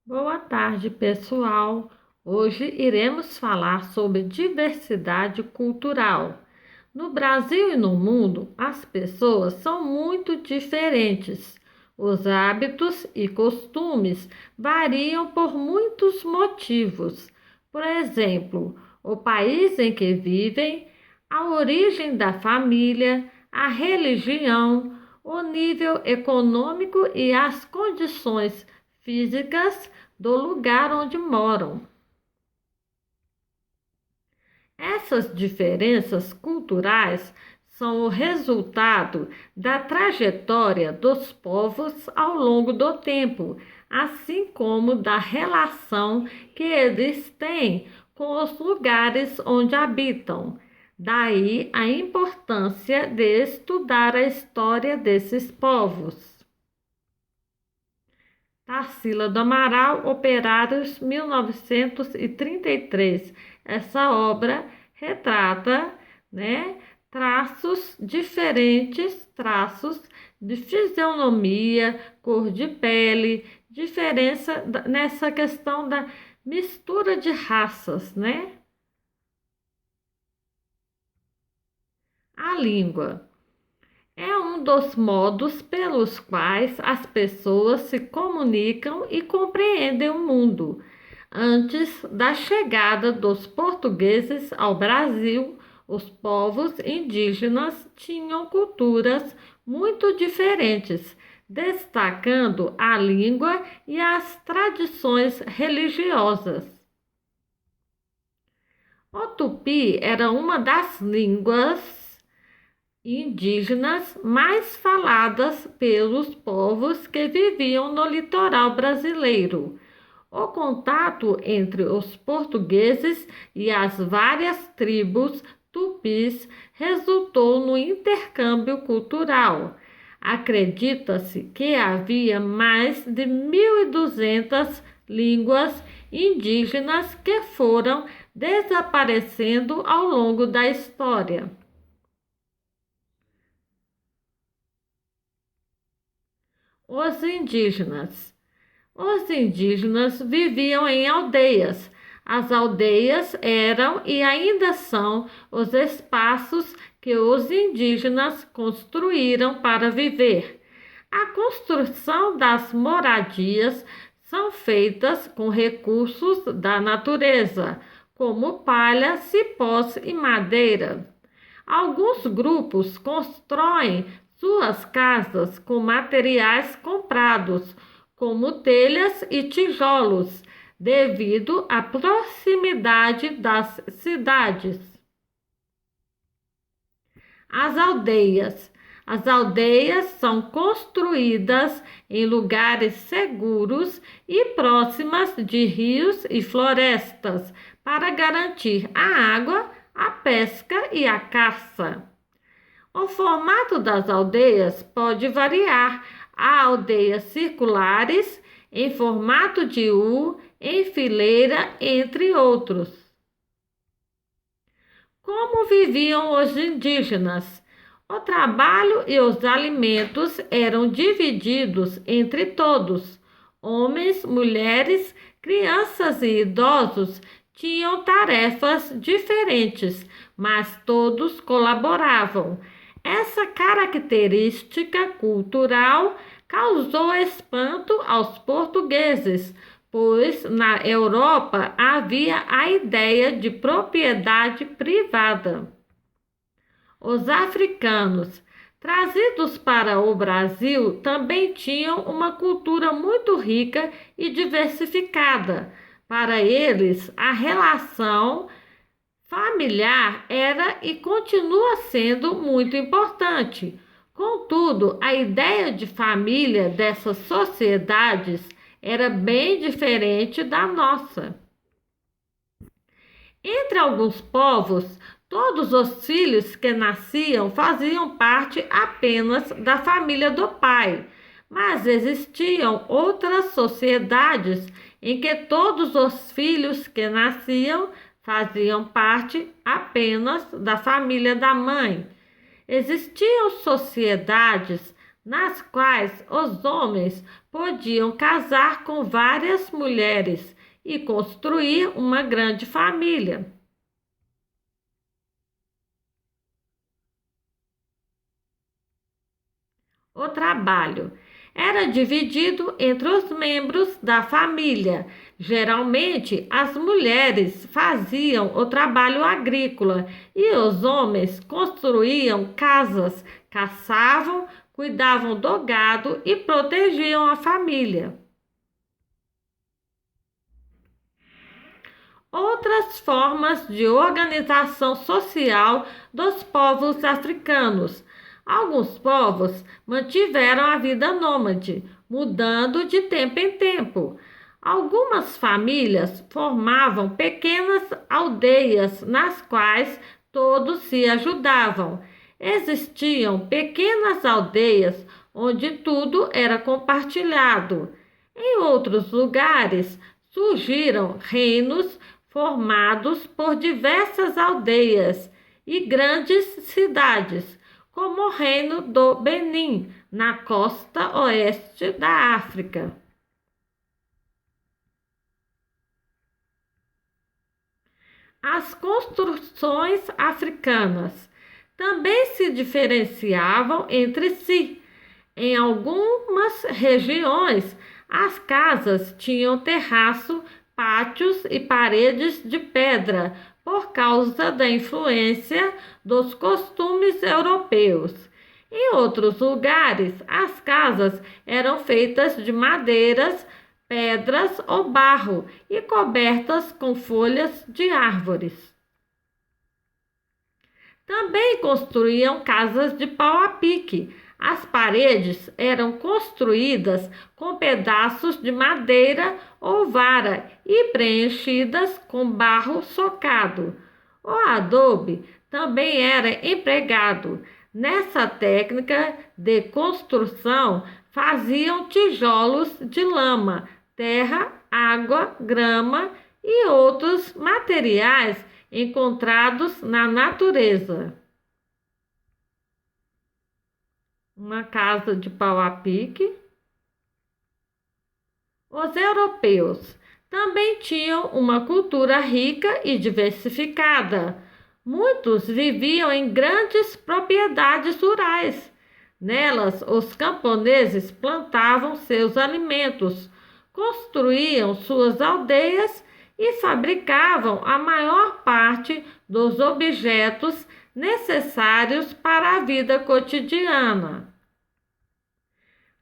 Boa tarde, pessoal. Hoje iremos falar sobre diversidade cultural. No Brasil e no mundo, as pessoas são muito diferentes. Os hábitos e costumes variam por muitos motivos. Por exemplo, o país em que vivem, a origem da família, a religião, o nível econômico e as condições físicas do lugar onde moram. Essas diferenças culturais são o resultado da trajetória dos povos ao longo do tempo, assim como da relação que eles têm com os lugares onde habitam. Daí a importância de estudar a história desses povos. Tarsila do Amaral, Operários, 1933. Essa obra retrata, né, traços diferentes, traços de fisionomia, cor de pele, diferença nessa questão da mistura de raças, né? A língua. É um dos modos pelos quais as pessoas se comunicam e compreendem o mundo. Antes da chegada dos portugueses ao Brasil, os povos indígenas tinham culturas muito diferentes, destacando a língua e as tradições religiosas. O tupi era uma das línguas indígenas mais faladas pelos povos que viviam no litoral brasileiro. O contato entre os portugueses e as várias tribos tupis resultou no intercâmbio cultural. Acredita-se que havia mais de 1.200 línguas indígenas que foram desaparecendo ao longo da história. Os indígenas. Os indígenas viviam em aldeias. As aldeias eram e ainda são os espaços que os indígenas construíram para viver. A construção das moradias são feitas com recursos da natureza, como palha, cipós e madeira. Alguns grupos constroem suas casas com materiais comprados, como telhas e tijolos, devido à proximidade das cidades. As aldeias. As aldeias são construídas em lugares seguros e próximas de rios e florestas para garantir a água, a pesca e a caça. O formato das aldeias pode variar. Há aldeias circulares, em formato de U, em fileira, entre outros. Como viviam os indígenas? O trabalho e os alimentos eram divididos entre todos. Homens, mulheres, crianças e idosos tinham tarefas diferentes, mas todos colaboravam. Essa característica cultural causou espanto aos portugueses, pois na Europa havia a ideia de propriedade privada. Os africanos, trazidos para o Brasil, também tinham uma cultura muito rica e diversificada. Para eles, a relação familiar era e continua sendo muito importante. Contudo, a ideia de família dessas sociedades era bem diferente da nossa. Entre alguns povos, todos os filhos que nasciam faziam parte apenas da família do pai, mas existiam outras sociedades em que todos os filhos que nasciam faziam parte apenas da família da mãe. Existiam sociedades nas quais os homens podiam casar com várias mulheres e construir uma grande família. O trabalho era dividido entre os membros da família. Geralmente, as mulheres faziam o trabalho agrícola e os homens construíam casas, caçavam, cuidavam do gado e protegiam a família. Outras formas de organização social dos povos africanos. Alguns povos mantiveram a vida nômade, mudando de tempo em tempo. Algumas famílias formavam pequenas aldeias nas quais todos se ajudavam. Existiam pequenas aldeias onde tudo era compartilhado. Em outros lugares, surgiram reinos formados por diversas aldeias e grandes cidades, como o Reino do Benin, na costa oeste da África. As construções africanas também se diferenciavam entre si. Em algumas regiões, as casas tinham terraço, pátios e paredes de pedra, por causa da influência dos costumes europeus. Em outros lugares, as casas eram feitas de madeiras, pedras ou barro e cobertas com folhas de árvores. Também construíam casas de pau a pique. As paredes eram construídas com pedaços de madeira ou vara e preenchidas com barro socado. O adobe também era empregado. Nessa técnica de construção, faziam tijolos de lama, terra, água, grama e outros materiais encontrados na natureza. Uma casa de pau a pique. Os europeus também tinham uma cultura rica e diversificada. Muitos viviam em grandes propriedades rurais. Nelas, os camponeses plantavam seus alimentos, construíam suas aldeias e fabricavam a maior parte dos objetos necessários para a vida cotidiana.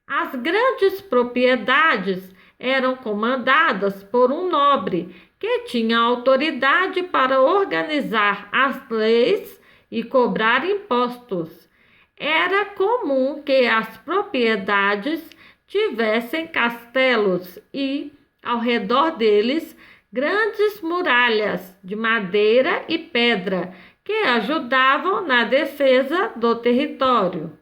As grandes propriedades eram comandadas por um nobre que tinha autoridade para organizar as leis e cobrar impostos. Era comum que as propriedades tivessem castelos e, ao redor deles, grandes muralhas de madeira e pedra que ajudavam na defesa do território.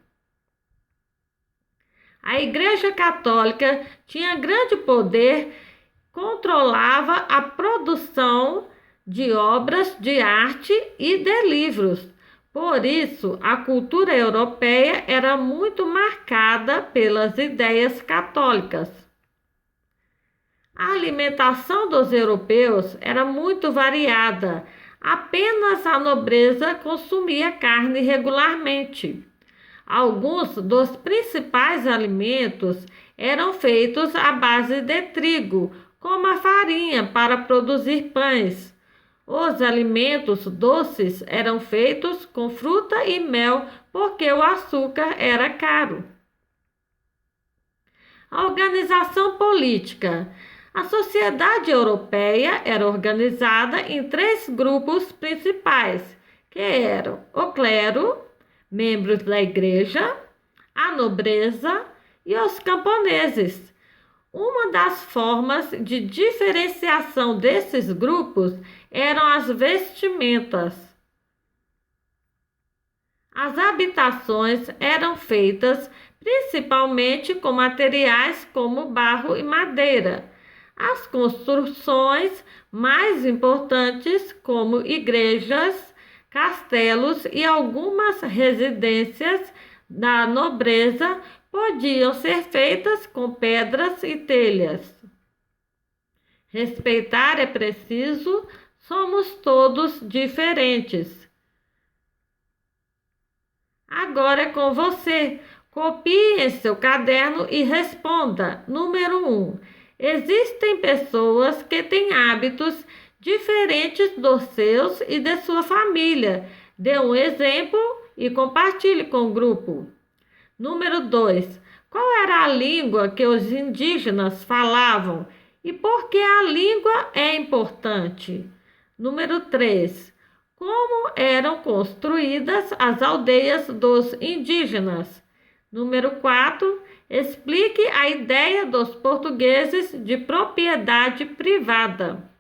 A Igreja Católica tinha grande poder, controlava a produção de obras de arte e de livros. Por isso, a cultura europeia era muito marcada pelas ideias católicas. A alimentação dos europeus era muito variada. Apenas a nobreza consumia carne regularmente. Alguns dos principais alimentos eram feitos à base de trigo, como a farinha para produzir pães. Os alimentos doces eram feitos com fruta e mel, porque o açúcar era caro. A organização política. A sociedade europeia era organizada em 3 grupos principais, que eram o clero, membros da igreja, a nobreza e os camponeses. Uma das formas de diferenciação desses grupos eram as vestimentas. As habitações eram feitas principalmente com materiais como barro e madeira. As construções mais importantes, como igrejas, castelos e algumas residências da nobreza, podiam ser feitas com pedras e telhas. Respeitar é preciso, somos todos diferentes. Agora é com você. Copie em seu caderno e responda. Número 1. Existem pessoas que têm hábitos diferentes dos seus e de sua família. Dê um exemplo e compartilhe com o grupo. Número 2. Qual era a língua que os indígenas falavam e por que a língua é importante? Número 3. Como eram construídas as aldeias dos indígenas? Número 4. Explique a ideia dos portugueses de propriedade privada.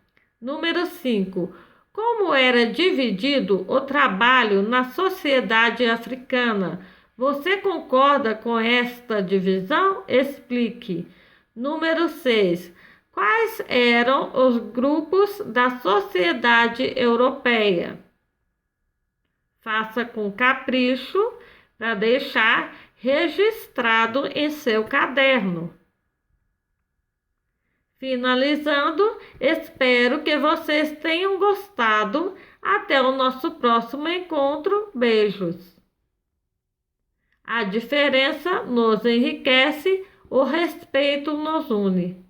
Número 5. Como era dividido o trabalho na sociedade africana? Você concorda com esta divisão? Explique. Número 6. Quais eram os grupos da sociedade europeia? Faça com capricho para deixar registrado em seu caderno. Finalizando, espero que vocês tenham gostado. Até o nosso próximo encontro. Beijos. A diferença nos enriquece, o respeito nos une.